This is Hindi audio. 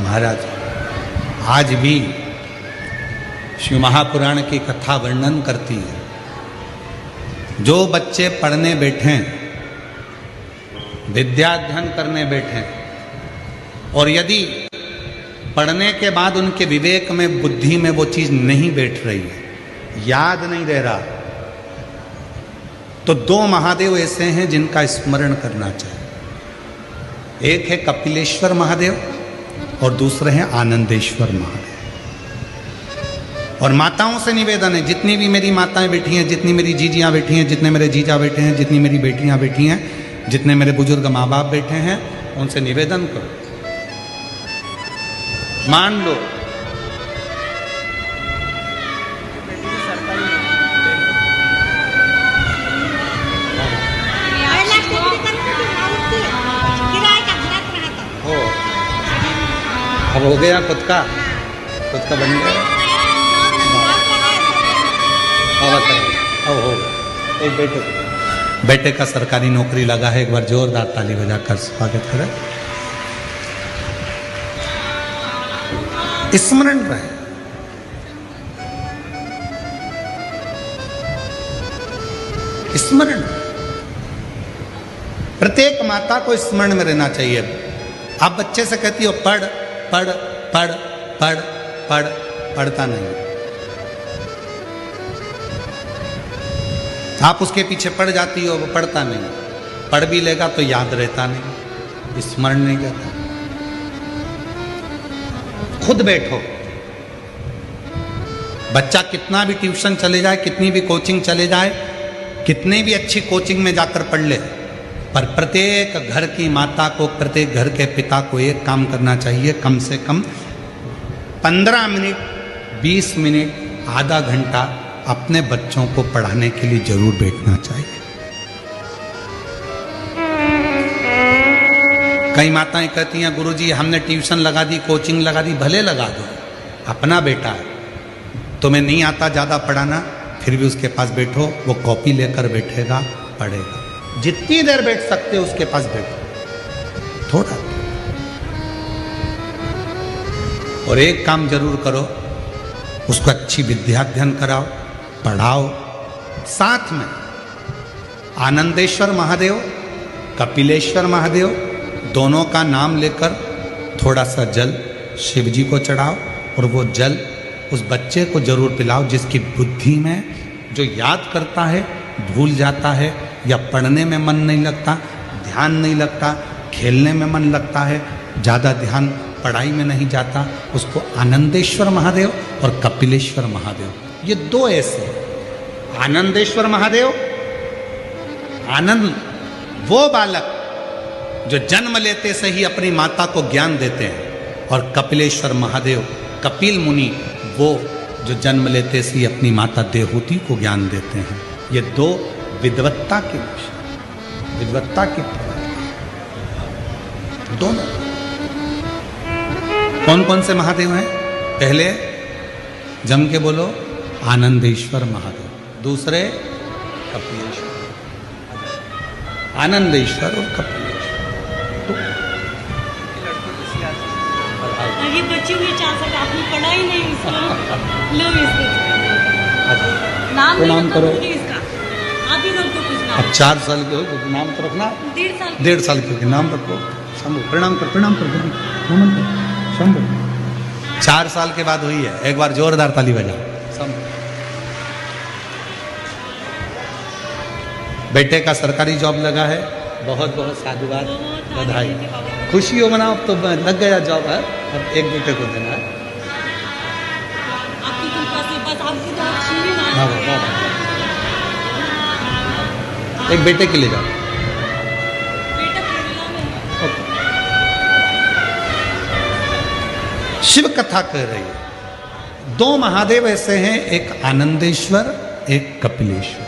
महाराज आज भी शिव महापुराण की कथा वर्णन करती है। जो बच्चे पढ़ने बैठे, विद्याध्ययन करने बैठे और यदि पढ़ने के बाद उनके विवेक में, बुद्धि में वो चीज नहीं बैठ रही है, याद नहीं रह रहा, तो दो महादेव ऐसे हैं जिनका स्मरण करना चाहिए। एक है कपिलेश्वर महादेव और दूसरे हैं आनंदेश्वर महादेव। और माताओं से निवेदन है, जितनी भी मेरी माताएं बैठी हैं, जितनी मेरी जीजियां बैठी हैं, जितने मेरे जीजा बैठे हैं, जितनी मेरी बेटियां बैठी हैं, जितने मेरे बुजुर्ग माँ बाप बैठे हैं, उनसे निवेदन करो, मान लो अब हो गया, खुद का बन गया, अब हो गया। एक बेटे का सरकारी नौकरी लगा है, एक बार जोरदार ताली बजाकर स्वागत करें। स्मरण रहे, स्मरण, प्रत्येक माता को स्मरण में रहना चाहिए। आप बच्चे से कहती हो पढ़ पढ़ पढ़ पढ़ पढ़, पढ़ता नहीं। आप उसके पीछे पढ़ जाती हो, वो पढ़ता नहीं, पढ़ भी लेगा तो याद रहता नहीं, स्मरण नहीं रहता। खुद बैठो, बच्चा कितना भी ट्यूशन चले जाए, कितनी भी कोचिंग चले जाए, कितने भी अच्छी कोचिंग में जाकर पढ़ ले, पर प्रत्येक घर की माता को, प्रत्येक घर के पिता को एक काम करना चाहिए, कम से कम 15 मिनट, 20 मिनट, आधा घंटा अपने बच्चों को पढ़ाने के लिए जरूर बैठना चाहिए। कई माताएं कहती हैं गुरुजी हमने ट्यूशन लगा दी, कोचिंग लगा दी, भले लगा दो, अपना बेटा है, तुम्हें नहीं आता ज़्यादा पढ़ाना, फिर भी उसके पास बैठो, वो कॉपी लेकर बैठेगा, पढ़ेगा। जितनी देर बैठ सकते हो उसके पास बैठो थोड़ा। और एक काम जरूर करो, उसको अच्छी विद्याध्ययन कराओ, पढ़ाओ। साथ में आनंदेश्वर महादेव, कपिलेश्वर महादेव, दोनों का नाम लेकर थोड़ा सा जल शिव जी को चढ़ाओ और वो जल उस बच्चे को जरूर पिलाओ जिसकी बुद्धि में, जो याद करता है भूल जाता है, या पढ़ने में मन नहीं लगता, ध्यान नहीं लगता, खेलने में मन लगता है, ज़्यादा ध्यान पढ़ाई में नहीं जाता, उसको आनंदेश्वर महादेव और कपिलेश्वर महादेव, ये दो ऐसे। आनंदेश्वर महादेव, आनंद वो बालक जो जन्म लेते से ही अपनी माता को ज्ञान देते हैं, और कपिलेश्वर महादेव, कपिल मुनि, वो जो जन्म लेते से ही अपनी माता देवहूति को ज्ञान देते हैं। ये दो विद्वत्ता के विषय, विद्वत्ता की दोनों। कौन कौन से महादेव हैं? पहले जम के बोलो, आनंदेश्वर महादेव, दूसरे कपिलेश्वर, आनंदेश्वर और कपिलेश्वर। तो ये बच्चे भी चाह सकते, आपने पढ़ा ही नहीं इसको, लो इसको नाम तो नाम करो, इसका आप ही रख दो कुछ नाम। अब 4 साल के हो तो नाम तो रखना, 1.5 साल के नाम रखो। शंभु, प्रणाम कर, प्रणाम कर, नमन कर, शंभु। 4 साल के बाद हुई है, एक बार जोरदार ताली बजा। शंभु, बेटे का सरकारी जॉब लगा है, बहुत बहुत साधुवाद, बधाई, खुशी हो मनाओ। अब तो लग गया जॉब है, अब एक बेटे को देना है। आपकी कृपा से बस आपकी तो लक्ष्मी मान हाँ, गया। एक बेटे के लिए जाओ। बेटा केरला में है। ओके। शिव कथा कह रही है, 2 महादेव ऐसे हैं, एक आनंदेश्वर, एक कपिलेश्वर।